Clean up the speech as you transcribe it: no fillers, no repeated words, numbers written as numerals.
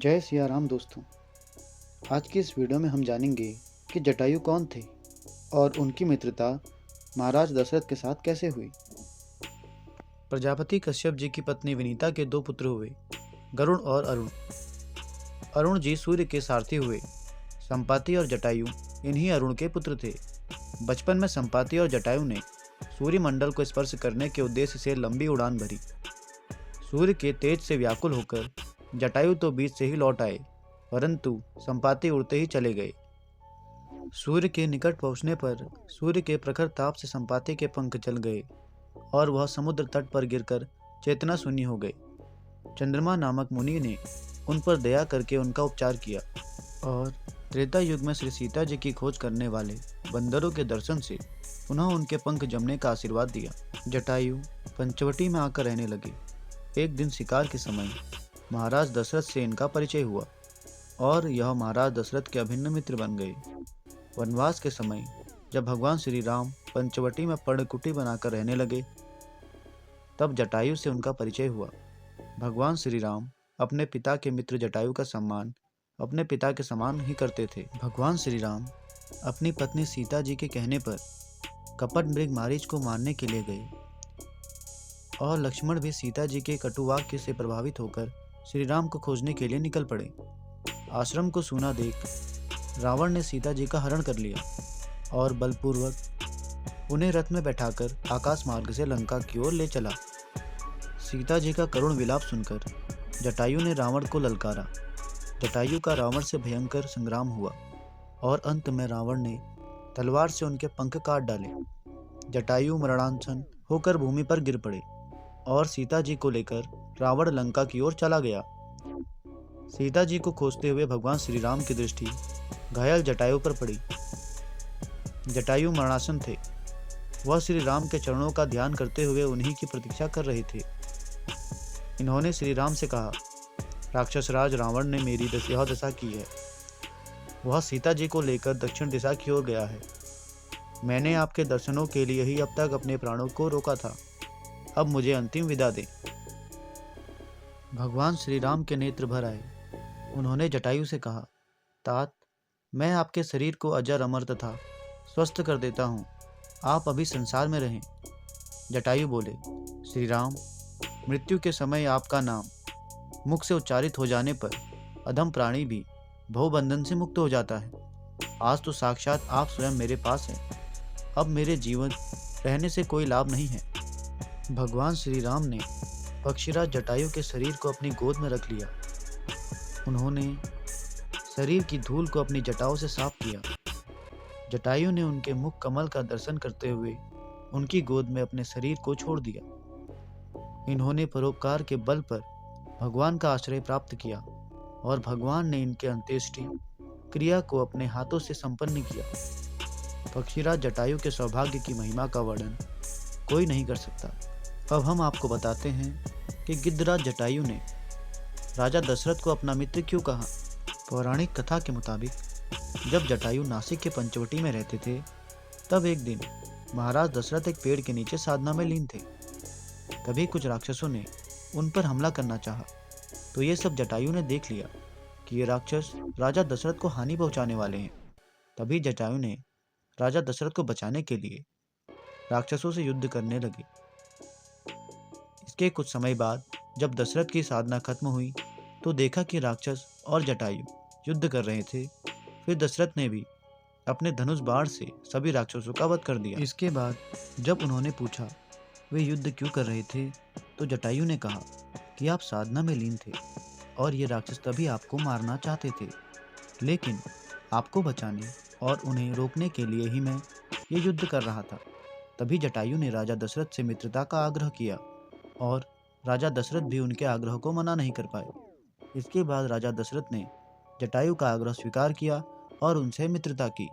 जय सिया राम दोस्तों। आज की इस वीडियो में हम जानेंगे कि जटायु कौन थे और उनकी मित्रता महाराज दशरथ के साथ कैसे हुई। प्रजापति कश्यप जी की पत्नी विनीता के दो पुत्र हुए, गरुड़ और अरुण। अरुण जी सूर्य के सारथी हुए। संपाति और जटायु इन्हीं अरुण के पुत्र थे। बचपन में संपाति और जटायु ने सूर्य मंडल को स्पर्श करने के उद्देश्य से लंबी उड़ान भरी। सूर्य के तेज से व्याकुल होकर जटायु तो बीच से ही लौट आए, परंतु संपाति उड़ते ही चले गए। सूर्य के निकट पहुंचने पर सूर्य के प्रखर ताप से संपाति के पंख जल गए और वह समुद्र तट पर गिरकर चेतना शून्य हो गए। चंद्रमा नामक मुनि ने उन पर दया करके उनका उपचार किया और त्रेता युग में श्री सीता जी की खोज करने वाले बंदरों के दर्शन से पुनः उनके पंख जमने का आशीर्वाद दिया। जटायु पंचवटी में आकर रहने लगे। एक दिन शिकार के समय महाराज दशरथ से इनका परिचय हुआ और यह महाराज दशरथ के अभिन्न मित्र बन गए। वनवास के समय जब भगवान श्री राम पंचवटी में पर्णकुटी बनाकर रहने लगे, तब जटायु से उनका परिचय हुआ। भगवान श्री राम अपने पिता के मित्र जटायु का सम्मान अपने पिता के समान ही करते थे। भगवान श्री राम अपनी पत्नी सीता जी के कहने पर कपट मृग मारीच को मारने के लिए गए और लक्ष्मण भी सीता जी के कटु वाक्य से प्रभावित होकर श्री राम को खोजने के लिए निकल पड़े। आश्रम को सूना देख रावण ने सीता जी का हरण कर लिया और बलपूर्वक उन्हें रथ में बैठाकर आकाश मार्ग से लंका की ओर ले चला। सीता जी का करुण विलाप सुनकर जटायु ने रावण को ललकारा। जटायु का रावण से भयंकर संग्राम हुआ और अंत में रावण ने तलवार से उनके पंख काट डाले। जटायु मरणांसन होकर भूमि पर गिर पड़े और सीता जी को लेकर रावण लंका की ओर चला गया। सीता जी को खोजते हुए भगवान श्री राम की दृष्टि घायल जटायु पर पड़ी। जटायु मरणासन थे। वह श्री राम के चरणों का ध्यान करते हुए उन्हीं की प्रतीक्षा कर रहे थे। इन्होंने श्री राम से कहा, राक्षस राज रावण ने मेरी यह दशा की है। वह सीता जी को लेकर दक्षिण दिशा की ओर गया है। मैंने आपके दर्शनों के लिए ही अब तक अपने प्राणों को रोका था। अब मुझे अंतिम विदा दें। भगवान श्री राम के नेत्र भर आए। उन्होंने जटायु से कहा, तात, मैं आपके शरीर को अजर अमर तथा स्वस्थ कर देता हूँ। आप अभी संसार में रहें। जटायु बोले, श्री राम, मृत्यु के समय आपका नाम मुख से उच्चारित हो जाने पर अधम प्राणी भी भवबंधन से मुक्त हो जाता है। आज तो साक्षात आप स्वयं मेरे पास हैं। अब मेरे जीवन रहने से कोई लाभ नहीं है। भगवान श्री राम ने पक्षीराज जटायु के शरीर को अपनी गोद में रख लिया। उन्होंने शरीर की धूल को अपनी जटाओं से साफ किया। जटायु ने उनके मुख कमल का दर्शन करते हुए उनकी गोद में अपने शरीर को छोड़ दिया। इन्होंने परोपकार के बल पर भगवान का आश्रय प्राप्त किया और भगवान ने इनके अंत्येष्टि क्रिया को अपने हाथों से संपन्न किया। पक्षीराज जटायु के सौभाग्य की महिमा का वर्णन कोई नहीं कर सकता। अब हम आपको बताते हैं कि गिद्धराज जटायु ने राजा दशरथ को अपना मित्र क्यों कहा। पौराणिक कथा के मुताबिक जब जटायु नासिक के पंचवटी में रहते थे, तब एक दिन महाराज दशरथ एक पेड़ के नीचे साधना में लीन थे। तभी कुछ राक्षसों ने उन पर हमला करना चाहा, तो ये सब जटायु ने देख लिया कि ये राक्षस राजा दशरथ को हानि पहुंचाने वाले हैं। तभी जटायु ने राजा दशरथ को बचाने के लिए राक्षसों से युद्ध करने लगे। इसके कुछ समय बाद जब दशरथ की साधना खत्म हुई, तो देखा कि राक्षस और जटायु युद्ध कर रहे थे। फिर दशरथ ने भी अपने धनुष बाण से सभी राक्षसों का वध कर दिया। इसके बाद जब उन्होंने पूछा वे युद्ध क्यों कर रहे थे, तो जटायु ने कहा कि आप साधना में लीन थे और ये राक्षस तभी आपको मारना चाहते थे, लेकिन आपको बचाने और उन्हें रोकने के लिए ही मैं ये युद्ध कर रहा था। तभी जटायु ने राजा दशरथ से मित्रता का आग्रह किया और राजा दशरथ भी उनके आग्रह को मना नहीं कर पाए। इसके बाद राजा दशरथ ने जटायु का आग्रह स्वीकार किया और उनसे मित्रता की।